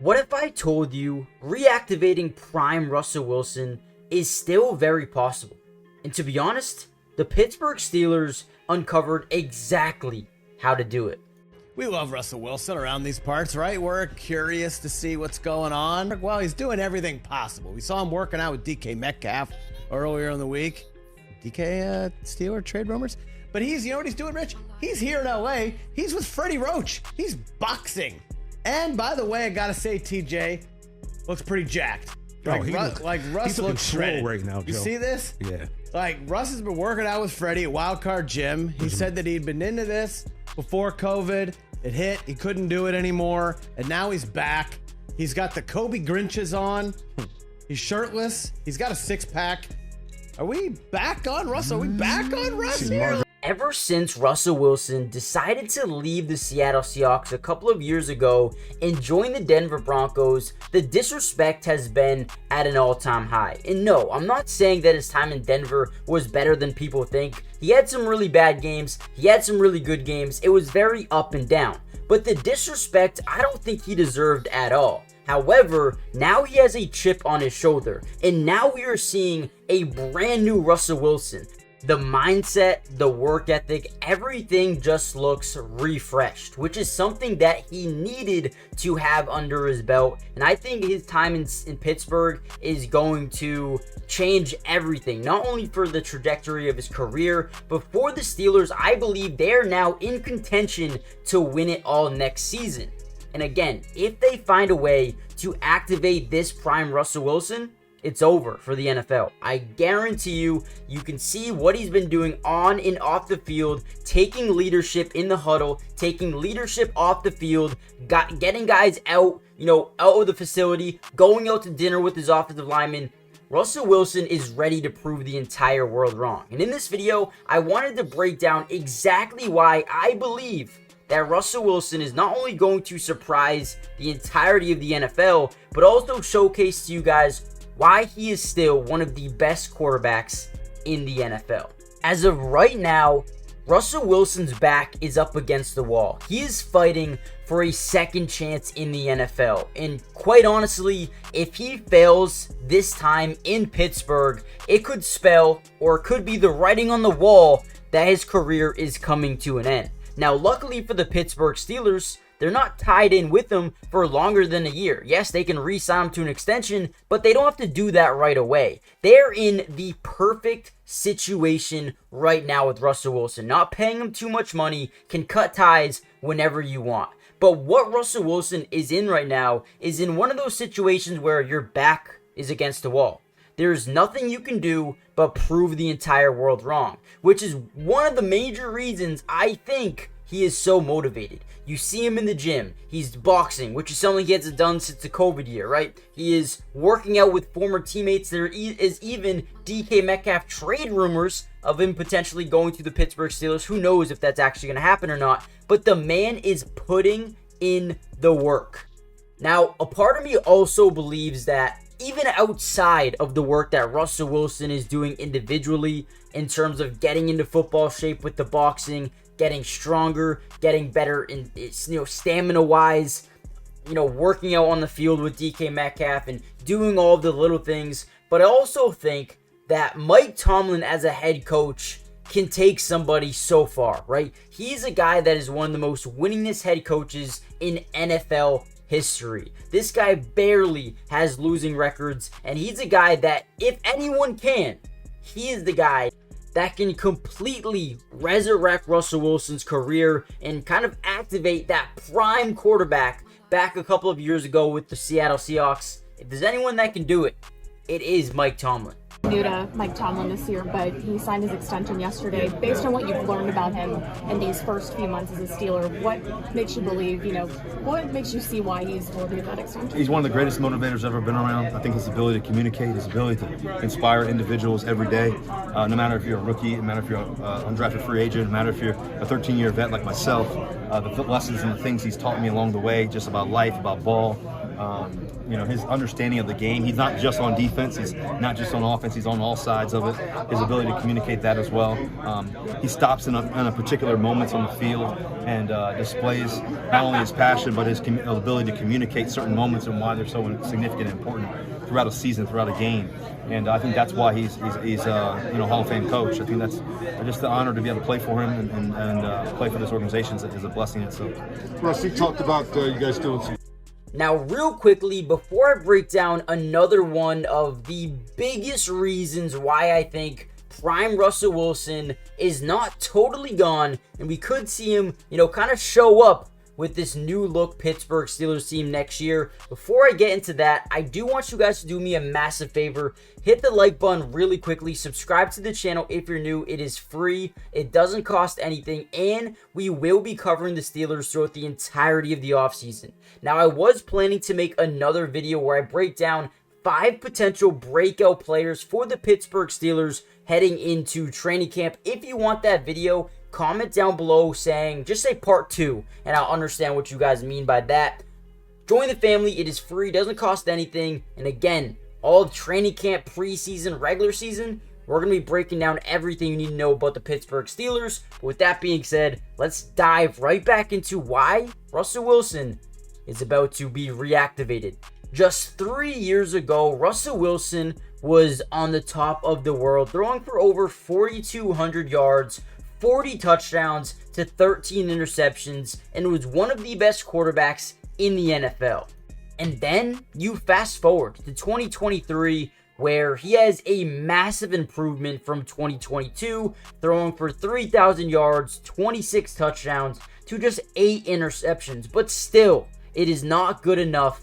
What if I told you reactivating prime Russell Wilson is still very possible? And to be honest, the Pittsburgh Steelers uncovered exactly how to do it. We love Russell Wilson around these parts, right? We're curious to see what's going on. Well, he's doing everything possible. We saw him working out with DK Metcalf earlier in the week. DK Steeler trade rumors? But he's, you know what he's doing, Rich? He's here in LA. He's with Freddie Roach. He's boxing. And by the way, I gotta say, TJ looks pretty jacked. Russ looks shredded right now, Joe. You see this? Yeah. Like, Russ has been working out with Freddie at Wildcard Gym. He said that he'd been into this before COVID. It hit. He couldn't do it anymore. And now he's back. He's got the Kobe Grinches on. He's shirtless. He's got a six-pack. Are we back on Russ? Are we back on Russ here? Ever since Russell Wilson decided to leave the Seattle Seahawks a couple of years ago and join the Denver Broncos, the disrespect has been at an all-time high. And no, I'm not saying that his time in Denver was better than people think. He had some really bad games. He had some really good games. It was very up and down. But the disrespect, I don't think he deserved at all. However, now he has a chip on his shoulder. And now we are seeing a brand new Russell Wilson. The mindset, the work ethic, everything just looks refreshed, which is something that he needed to have under his belt. And I think his time in Pittsburgh is going to change everything, not only for the trajectory of his career, but for the Steelers. I believe they're now in contention to win it all next season. And again, if they find a way to activate this prime Russell Wilson, it's over for the NFL. I guarantee you, you can see what he's been doing on and off the field, taking leadership in the huddle, taking leadership off the field, getting guys out, out of the facility, going out to dinner with his offensive linemen. Russell Wilson is ready to prove the entire world wrong. And in this video, I wanted to break down exactly why I believe that Russell Wilson is not only going to surprise the entirety of the NFL, but also showcase to you guys why he is still one of the best quarterbacks in the NFL. As of right now, Russell Wilson's back is up against the wall. He is fighting for a second chance in the NFL. And quite honestly, if he fails this time in Pittsburgh, it could spell, or it could be the writing on the wall, that his career is coming to an end. Now, luckily for the Pittsburgh Steelers, they're not tied in with him for longer than a year. Yes, they can re-sign him to an extension, but they don't have to do that right away. They're in the perfect situation right now with Russell Wilson. Not paying him too much money, can cut ties whenever you want. But what Russell Wilson is in right now is in one of those situations where your back is against the wall. There's nothing you can do but prove the entire world wrong, which is one of the major reasons I think he is so motivated. You see him in the gym. He's boxing, which is something he hasn't done since the COVID year, right? He is working out with former teammates. There is even DK Metcalf trade rumors of him potentially going to the Pittsburgh Steelers. Who knows if that's actually going to happen or not. But the man is putting in the work. Now, a part of me also believes that even outside of the work that Russell Wilson is doing individually in terms of getting into football shape with the boxing, getting stronger, getting better in stamina-wise, working out on the field with DK Metcalf and doing all of the little things. But I also think that Mike Tomlin as a head coach can take somebody so far, right? He's a guy that is one of the most winningest head coaches in NFL history. This guy barely has losing records, and he's a guy that, if anyone can, he is the guy that can completely resurrect Russell Wilson's career and kind of activate that prime quarterback back a couple of years ago with the Seattle Seahawks. If there's anyone that can do it, it is Mike Tomlin. New to Mike Tomlin this year, but he signed his extension yesterday. Based on what you've learned about him in these first few months as a Steeler, what makes you believe, what makes you see why he's worthy of that extension? He's one of the greatest motivators ever been around. I think his ability to communicate, his ability to inspire individuals every day, no matter if you're a rookie, no matter if you're an undrafted free agent, no matter if you're a 13-year vet like myself. the lessons and the things he's taught me along the way, just about life, about ball. His understanding of the game. He's not just on defense. He's not just on offense. He's on all sides of it. His ability to communicate that as well. He stops in a particular moments on the field and displays not only his passion but his ability to communicate certain moments and why they're so significant and important throughout a season, throughout a game. And I think that's why he's Hall of Fame coach. I think that's just the honor to be able to play for him and play for this organization is a blessing itself. Russ, you talked about you guys doing some. Now, real quickly, before I break down another one of the biggest reasons why I think prime Russell Wilson is not totally gone, and we could see him, kind of show up with this new look Pittsburgh Steelers team next year. Before I get into that, I do want you guys to do me a massive favor. Hit the like button really quickly. Subscribe to the channel if you're new. It is free. It doesn't cost anything. And we will be covering the Steelers throughout the entirety of the offseason. Now, I was planning to make another video where I break down 5 potential breakout players for the Pittsburgh Steelers heading into training camp. If you want that video, comment down below just say part 2, and I'll understand what you guys mean by that. Join the family. It is free, doesn't cost anything. And again, all of training camp, preseason, regular season, we're going to be breaking down everything you need to know about the Pittsburgh Steelers. But with that being said, let's dive right back into why Russell Wilson is about to be reactivated. Just 3 years ago, Russell Wilson was on the top of the world, throwing for over 4,200 yards, 40 touchdowns to 13 interceptions, and was one of the best quarterbacks in the NFL. And then you fast forward to 2023, where he has a massive improvement from 2022, throwing for 3,000 yards, 26 touchdowns to just 8 interceptions. But still, it is not good enough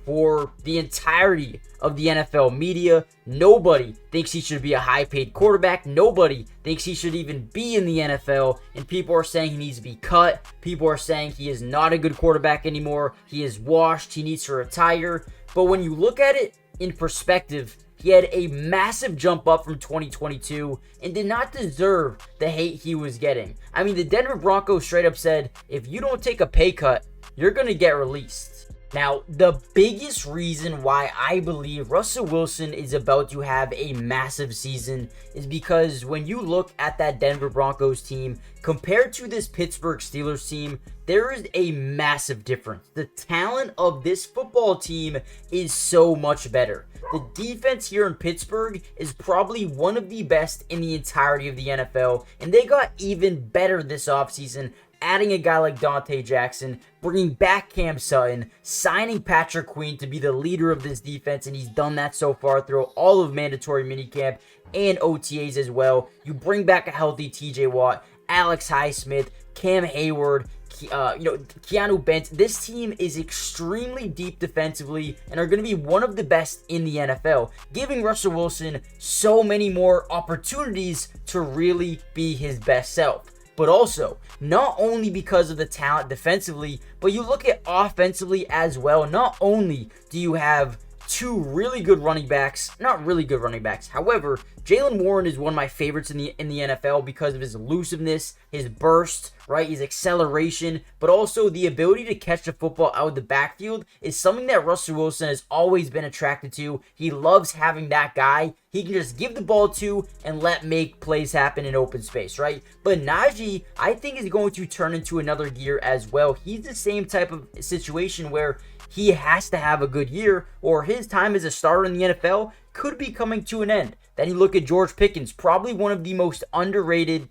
for the entirety of the NFL media. Nobody thinks he should be a high-paid quarterback. Nobody thinks he should even be in the NFL. And people are saying he needs to be cut. People are saying he is not a good quarterback anymore. He is washed. He needs to retire. But when you look at it in perspective, he had a massive jump up from 2022 and did not deserve the hate he was getting. I mean, the Denver Broncos straight up said, if you don't take a pay cut, you're going to get released. Now, the biggest reason why I believe Russell Wilson is about to have a massive season is because when you look at that Denver Broncos team compared to this Pittsburgh Steelers team, there is a massive difference. The talent of this football team is so much better. The defense here in Pittsburgh is probably one of the best in the entirety of the NFL, and they got even better this offseason, adding a guy like Dante Jackson, bringing back Cam Sutton, signing Patrick Queen to be the leader of this defense, and he's done that so far through all of mandatory minicamp and OTAs as well. You bring back a healthy TJ Watt, Alex Highsmith, Cam Hayward, Keanu Bent. This team is extremely deep defensively and are going to be one of the best in the NFL, giving Russell Wilson so many more opportunities to really be his best self. But also, not only because of the talent defensively, but you look at offensively as well. Not only do you have 2 really good running backs, not really good running backs. However, Jaylen Warren is one of my favorites in the NFL because of his elusiveness, his burst, right, his acceleration, but also the ability to catch the football out of the backfield is something that Russell Wilson has always been attracted to. He loves having that guy he can just give the ball to and make plays happen in open space, right? But Najee, I think, is going to turn into another gear as well. He's the same type of situation where he has to have a good year or his time as a starter in the NFL could be coming to an end. Then you look at George Pickens, probably one of the most underrated,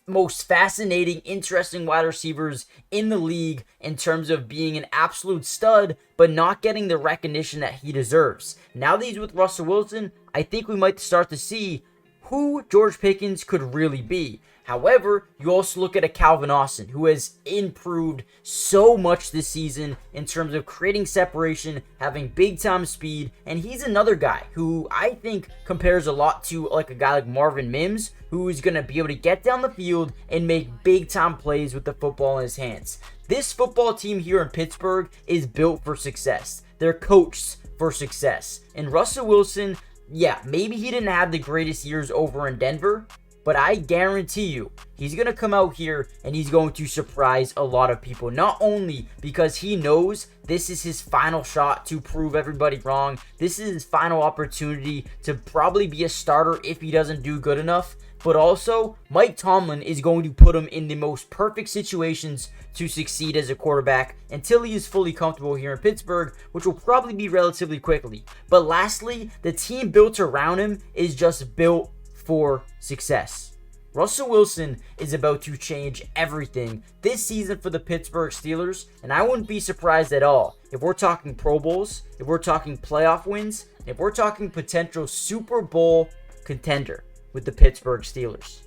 most fascinating, interesting wide receivers in the league in terms of being an absolute stud, but not getting the recognition that he deserves. Now that he's with Russell Wilson, I think we might start to see who George Pickens could really be. However, you also look at a Calvin Austin, who has improved so much this season in terms of creating separation, having big-time speed, and he's another guy who I think compares a lot to like a guy like Marvin Mims, who is going to be able to get down the field and make big-time plays with the football in his hands. This football team here in Pittsburgh is built for success. They're coached for success. And Russell Wilson, yeah, maybe he didn't have the greatest years over in Denver, but I guarantee you, he's going to come out here and he's going to surprise a lot of people. Not only because he knows this is his final shot to prove everybody wrong, this is his final opportunity to probably be a starter if he doesn't do good enough, but also Mike Tomlin is going to put him in the most perfect situations to succeed as a quarterback until he is fully comfortable here in Pittsburgh, which will probably be relatively quickly. But lastly, the team built around him is just built for success. Russell Wilson is about to change everything this season for the Pittsburgh Steelers, and I wouldn't be surprised at all if we're talking Pro Bowls, if we're talking playoff wins, if we're talking potential Super Bowl contender with the Pittsburgh Steelers.